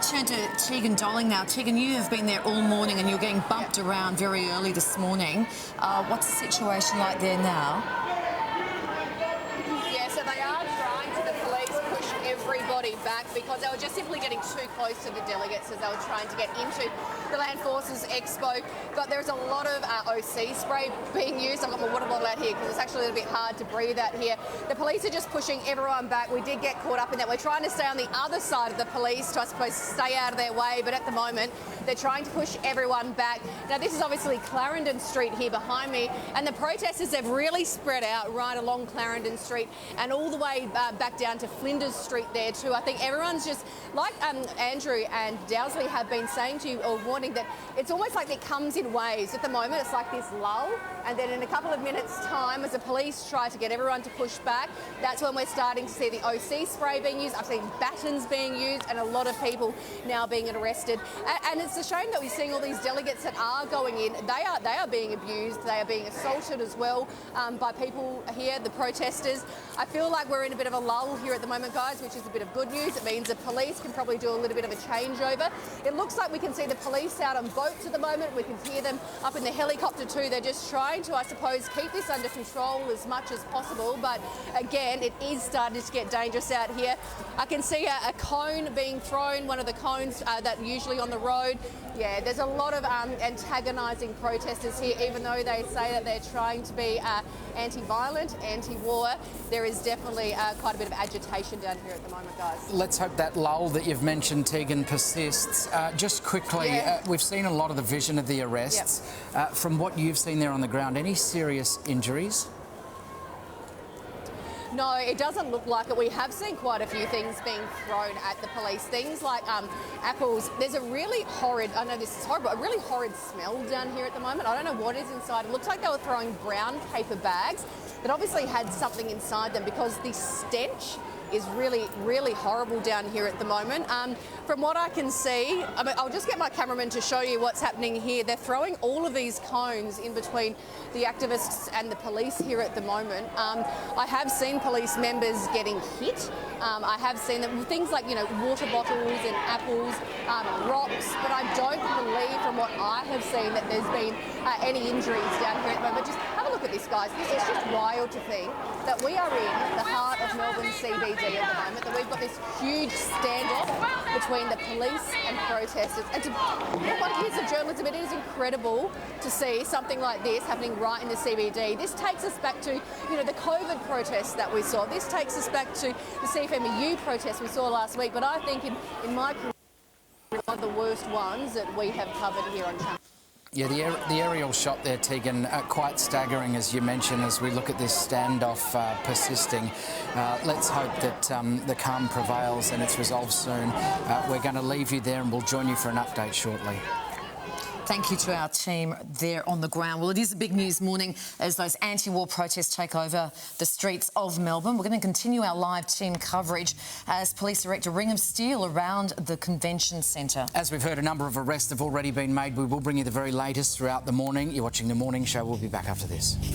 return to Tegan Dolling now. Tegan, you have been there all morning and you're getting bumped around very early this morning. What's the situation like there now? Yeah, so they are trying to, the police, push everybody back because they were just simply getting too close to the delegates as they were trying to get into the Land Forces Expo. But there's a lot of OC spray being used. I've got my water bottle out here because it's actually a little bit hard to breathe out here. The police are just pushing everyone back. We did get caught up in that. We're trying to stay on the other side of the police to, I suppose, stay out of their way. But at the moment, they're trying to push everyone back. Now, this is obviously Clarendon Street here behind me. And the protesters have really spread out right along Clarendon Street and all the way back down to Flinders Street there too. I think everyone's just, like Andrew and Dowsley have been saying to you or warning, that it's almost like it comes in waves. At the moment, it's like this lull, and then in a couple of minutes' time, as the police try to get everyone to push back, that's when we're starting to see the OC spray being used. I've seen batons being used and a lot of people now being arrested. And it's a shame that we're seeing all these delegates that are going in. They are being abused. They are being assaulted as well by people here, the protesters. I feel like we're in a bit of a lull here at the moment, guys, which is a bit of good news. It means the police can probably do a little bit of a changeover. It looks like we can see the police out on boats at the moment. We can hear them up in the helicopter too. They're just trying to, I suppose, keep this under control as much as possible. But again, it is starting to get dangerous out here. I can see a cone being thrown, one of the cones that usually on the road. Yeah, there's a lot of antagonising protesters here, even though they say that they're trying to be anti-violent, anti-war. There is definitely quite a bit of agitation down here at the moment, guys. Let's hope that lull that you've mentioned, Tegan, persists. Just quickly, we've seen a lot of the vision of the arrests. Yep. From what you've seen there on the ground, any serious injuries? No, it doesn't look like it. We have seen quite a few things being thrown at the police. Things like apples. There's a really horrid, I know this is horrible, a really horrid smell down here at the moment. I don't know what is inside. It looks like they were throwing brown paper bags that obviously had something inside them because the stench is really, really horrible down here at the moment. From what I can see, I'll just get my cameraman to show you what's happening here. They're throwing all of these cones in between the activists and the police here at the moment. I have seen police members getting hit. I have seen them, things like, you know, water bottles and apples, rocks, but I don't believe from what I have seen that there's been any injuries down here at the moment. Just have a look at this, guys. This is just wild to think that we are in the heart of Melbourne CBD at the moment, that we've got this huge standoff between the police and protesters. And to one years of journalism, it is incredible to see something like this happening right in the CBD. This takes us back to, you know, the COVID protests that we saw. This takes us back to the CFMEU protests we saw last week. But I think in my career, one of the worst ones that we have covered here on Channel. Yeah, the aerial shot there, Tegan, quite staggering, as you mentioned, as we look at this standoff persisting. Let's hope that the calm prevails and it's resolved soon. We're going to leave you there and we'll join you for an update shortly. Thank you to our team there on the ground. Well, it is a big news morning as those anti-war protests take over the streets of Melbourne. We're going to continue our live team coverage as Police Director Ringham Steele around the convention centre. As we've heard, a number of arrests have already been made. We will bring you the very latest throughout the morning. You're watching The Morning Show. We'll be back after this.